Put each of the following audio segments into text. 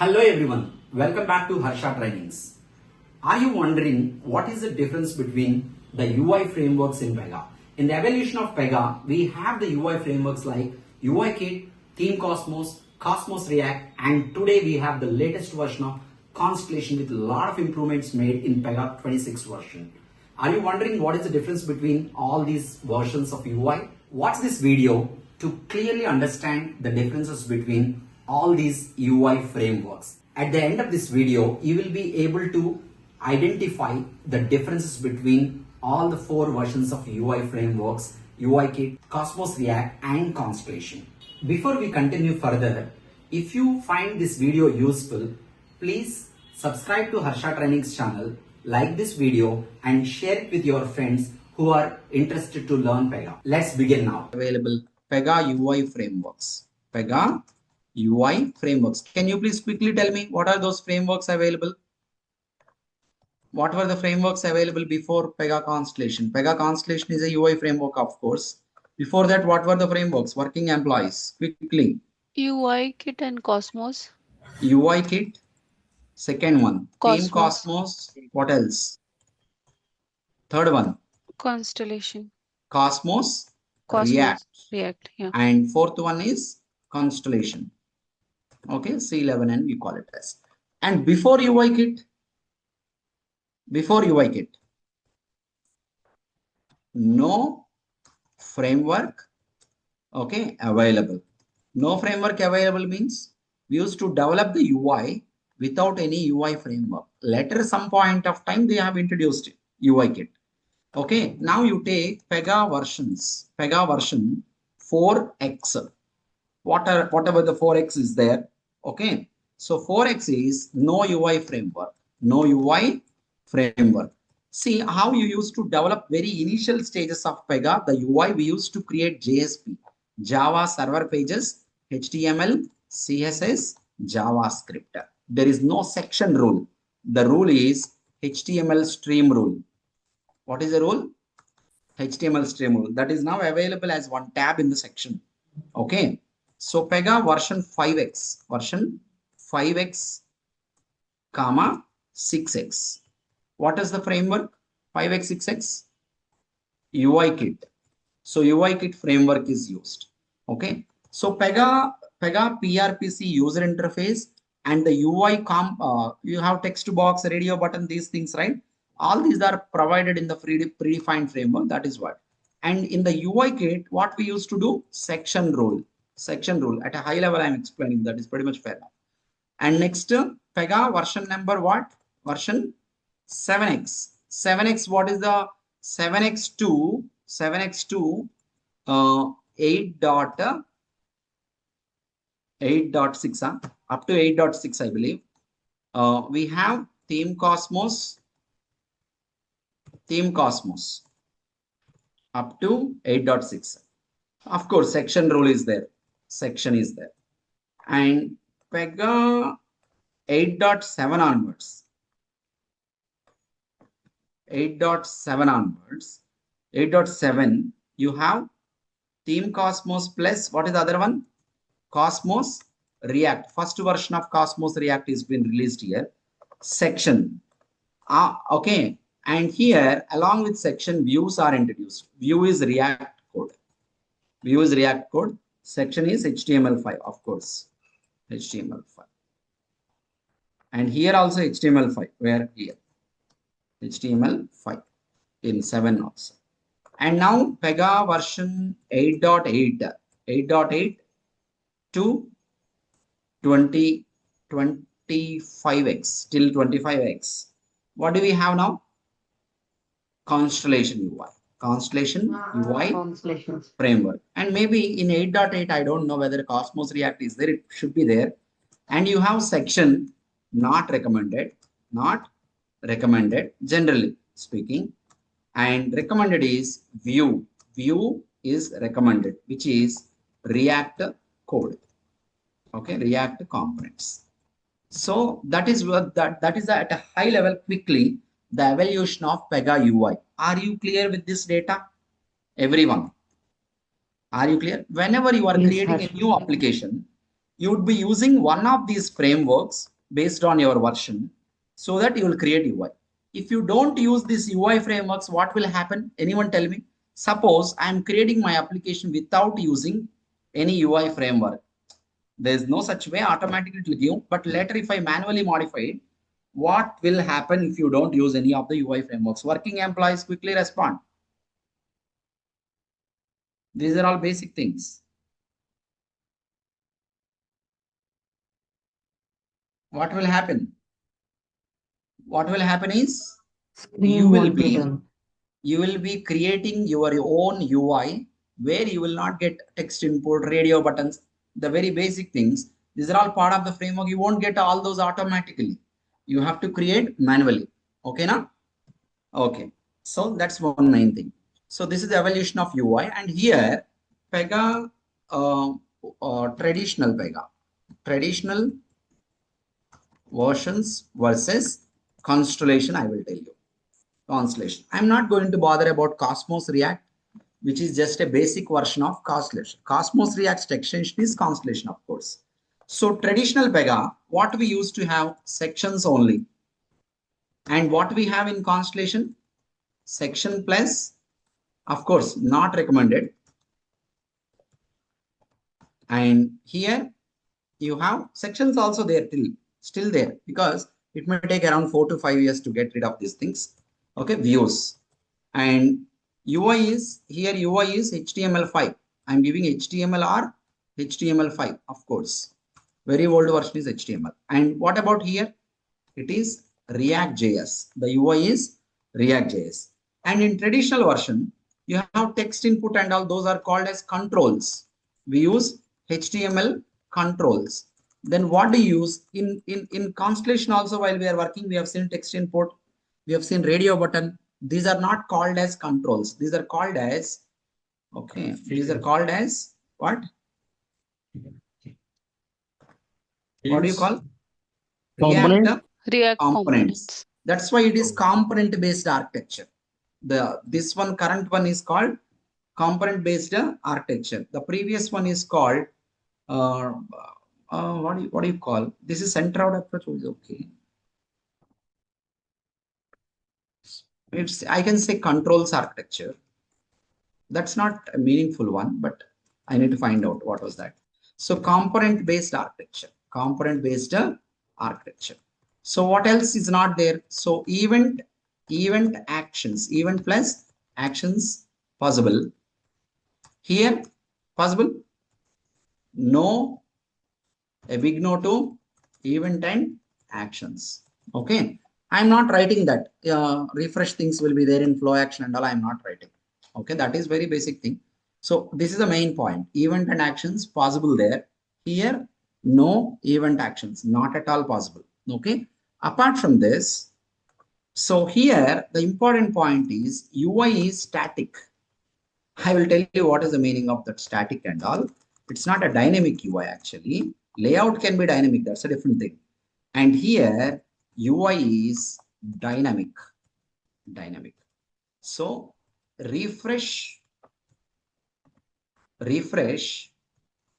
Hello everyone, welcome back to Harsha Trainings. Are you wondering what is the difference between the UI frameworks in Pega? In the evolution of Pega, we have the UI frameworks like UI Kit, Theme Cosmos, Cosmos React, and today we have the latest version of Constellation with a lot of improvements made in Pega 26 version. Are you wondering what is the difference between all these versions of UI? Watch this video to clearly understand the differences between all these UI frameworks. At the end of this video, you will be able to identify the differences between all the four versions of UI frameworks: UI Kit, Cosmos React, and Constellation. Before we continue further, if you find this video useful, please subscribe to Harsha Trainings channel, like this video, and share it with your friends who are interested to learn Pega. Let's begin now. Available Pega UI frameworks. Pega UI frameworks. Can you please quickly tell me what are those frameworks available? What were the frameworks available before Pega Constellation? Pega Constellation is a UI framework, of course. Before that, what were the frameworks? Working employees. Quickly. UI Kit and Cosmos. UI Kit. Second one. Theme Cosmos. Cosmos. What else? Third one. Constellation. Cosmos. Cosmos. React. Yeah. And fourth one is Constellation. Okay, C11 and we call it as. And before UI Kit, no framework, okay, available. No framework available means we used to develop the UI without any UI framework. Later, some point of time, they have introduced UI Kit. Okay, now you take Pega versions, Pega version 4x. Whatever the 4x is there. Okay, so 4x is no UI framework, no UI framework. See how you used to develop very initial stages of Pega. The UI we used to create JSP, Java server pages, HTML, CSS, JavaScript. There is no section rule. The rule is HTML stream rule. What is the rule? HTML stream rule. That is now available as one tab in the section. Okay. So Pega version 5x, comma 6x. What is the framework? 5x, 6x? UI Kit. So UI Kit framework is used. Okay. So Pega PRPC user interface and the UI you have text box, radio button, these things, right? All these are provided in the predefined framework. That is what. And in the UI Kit, what we used to do? Section rule. Section rule at a high level I'm explaining. That is pretty much fair enough. And next, Pega version number what? Version 7x. 7x, what is the 7x2? 7x2 8.6 up to 8.6 I believe. We have Theme Cosmos up to 8.6. Of course, section rule is there. Section is there. And Pega 8.7 onwards. 8.7 you have Theme Cosmos plus what is the other one? Cosmos React. First version of Cosmos React is been released here. Section. Okay. And here along with section, views are introduced. View is React code. View is React code. Section is HTML5, of course. HTML5. And here also HTML5. Where here? HTML5 in 7 also. And now Pega version 8.8. 8.8 to 25x till 25x. What do we have now? Constellation UI. Constellation UI framework. And maybe in 8.8, I don't know whether Cosmos React is there. It should be there. And you have section not recommended, generally speaking. And recommended is view. View is recommended, which is React code. Okay, React components. So that is what that is at a high level quickly the evolution of Pega UI. Are you clear with this data? Everyone. Are you clear? Whenever you are creating a new application, you would be using one of these frameworks based on your version so that you will create UI. If you don't use these UI frameworks, what will happen? Anyone tell me? Suppose I am creating my application without using any UI framework. There is no such way, automatically it will give. But later, if I manually modify it, what will happen if you don't use any of the UI frameworks? Working employees quickly respond. These are all basic things. What will happen? What will happen is you will be creating your own UI where you will not get text input, radio buttons, the very basic things. These are all part of the framework. You won't get all those automatically. You have to create manually. Okay, now? Okay. So that's one main thing. So this is the evolution of UI, and here Pega, traditional versions versus Constellation. I will tell you. Constellation. I'm not going to bother about Cosmos React, which is just a basic version of Constellation. Cosmos React's extension is Constellation, of course. So traditional Pega, what we used to have sections only. And what we have in Constellation? Section plus, of course, not recommended. And here you have sections also there still there, because it may take around 4 to 5 years to get rid of these things. Okay, views. And UI is here, UI is HTML5. I'm giving HTML or HTML5, of course. Very old version is HTML. And what about here? It is React.js. The UI is React.js. And in traditional version, you have text input and all those are called as controls. We use HTML controls. Then what do you use in Constellation also? While we are working, we have seen text input, we have seen radio button. These are not called as controls. These are called as, okay, these are called as what? What do you call? React components. That's why it is component based architecture. This one, current one, is called component based architecture. The previous one is called what do you call? This is center-out approach. Is okay. It's, I can say, controls architecture. That's not a meaningful one, but I need to find out what was that. So component based architecture. Component based architecture. So what else is not there? So event actions, event plus actions possible. Here possible? No. A big no to event and actions. Okay. I'm not writing that. Refresh things will be there in flow action and all. I'm not writing. Okay. That is very basic thing. So this is the main point. Event and actions possible there. Here, no event actions, not at all possible. Okay. Apart from this, so here the important point is UI is static. I will tell you what is the meaning of that static and all. It's not a dynamic UI actually. Layout can be dynamic. That's a different thing. And here UI is dynamic. So refresh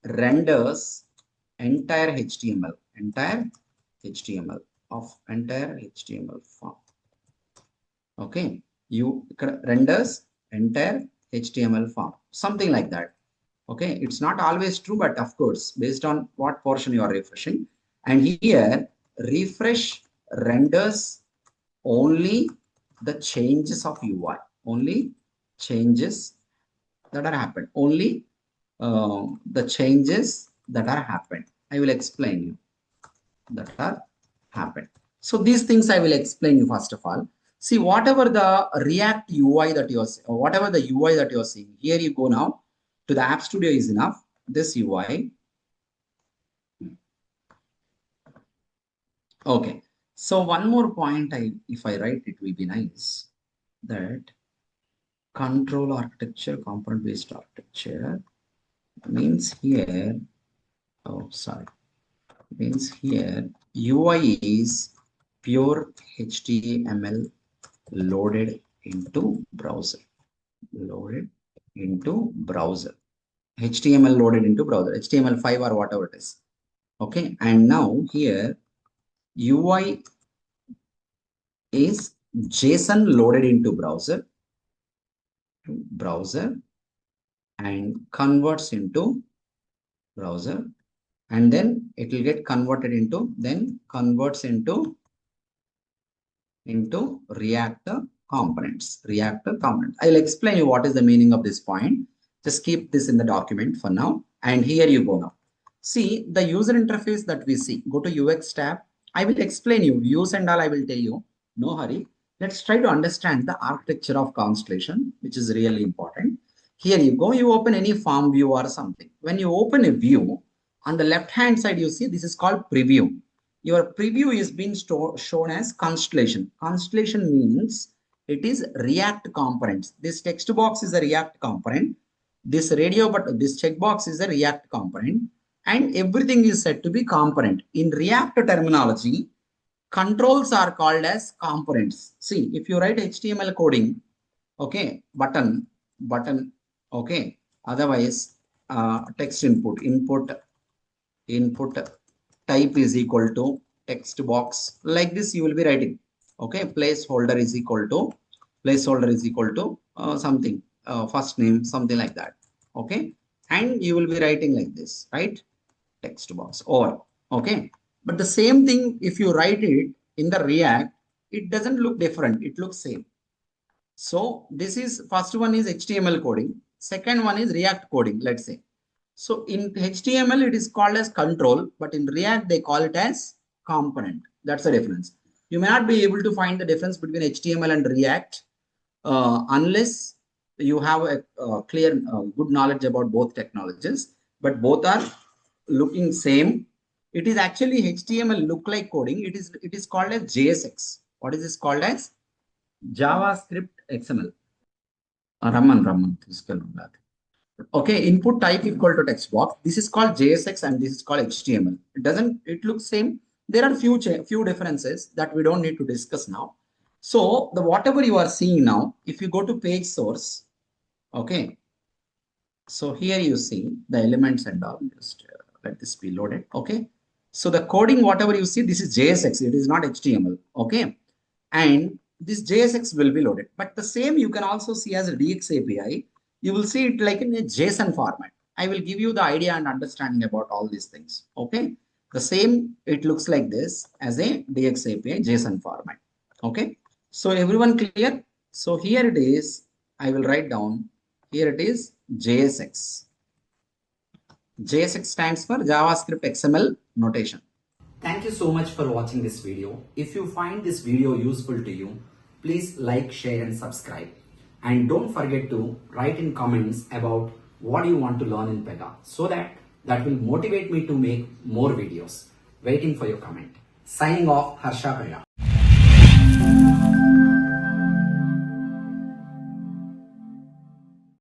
renders entire HTML form. Okay, you renders entire HTML form, something like that. Okay, it's not always true, but of course, based on what portion you are refreshing. And here, refresh renders only the changes of UI, only changes that are happened, only the changes that are happened. I will explain you that are happened. So these things I will explain you first of all. See, whatever the React UI that you are, or whatever the UI that you are seeing, here you go now to the App Studio is enough. This UI. Okay. So one more point, if I write, it will be nice, that control architecture, component based architecture means here, oh sorry, means here UI is pure HTML loaded into browser. HTML loaded into browser, HTML5 or whatever it is. Okay, and now here UI is JSON loaded into browser and converts into browser, and then it will get converted into, then converts into Reactor components. I'll explain you what is the meaning of this point. Just keep this in the document for now. And here you go now. See the user interface that we see. Go to UX tab. I will explain you views and all. I will tell you. No hurry. Let's try to understand the architecture of Constellation, which is really important. Here you go. You open any form view or something. When you open a view, on the left hand side, you see this is called preview. Your preview is being shown as Constellation. Constellation means it is React components. This text box is a React component. This this checkbox is a React component, and everything is said to be component. In React terminology, controls are called as components. See, if you write HTML coding, okay, button, okay. Otherwise, text input type is equal to text box, like this you will be writing. Okay, placeholder is equal to something, first name, something like that. Okay, and you will be writing like this, right? Text box or okay. But the same thing, if you write it in the React, it doesn't look different, it looks same. So this is, first one is HTML coding, second one is React coding, let's say. So in HTML, it is called as control, but in React, they call it as component. That's the difference. You may not be able to find the difference between HTML and React unless you have a clear, good knowledge about both technologies, but both are looking same. It is actually HTML look like coding. It is called as JSX. What is this called as? JavaScript XML. Raman. Okay, input type equal to text box. This is called JSX and this is called HTML. It looks same. There are few differences that we don't need to discuss now. So the whatever you are seeing now, if you go to page source, okay. So here you see the elements and all. Just let this be loaded. Okay. So the coding, whatever you see, this is JSX. It is not HTML. Okay. And this JSX will be loaded. But the same you can also see as a DX API. You will see it like in a JSON format. I will give you the idea and understanding about all these things. Okay. The same, it looks like this as a DX API JSON format. Okay. So everyone clear? So here it is. I will write down. Here it is JSX. JSX stands for JavaScript XML notation. Thank you so much for watching this video. If you find this video useful to you, please like, share and subscribe. And don't forget to write in comments about what you want to learn in Pega so that will motivate me to make more videos. Waiting for your comment. Signing off, Harsha Pega.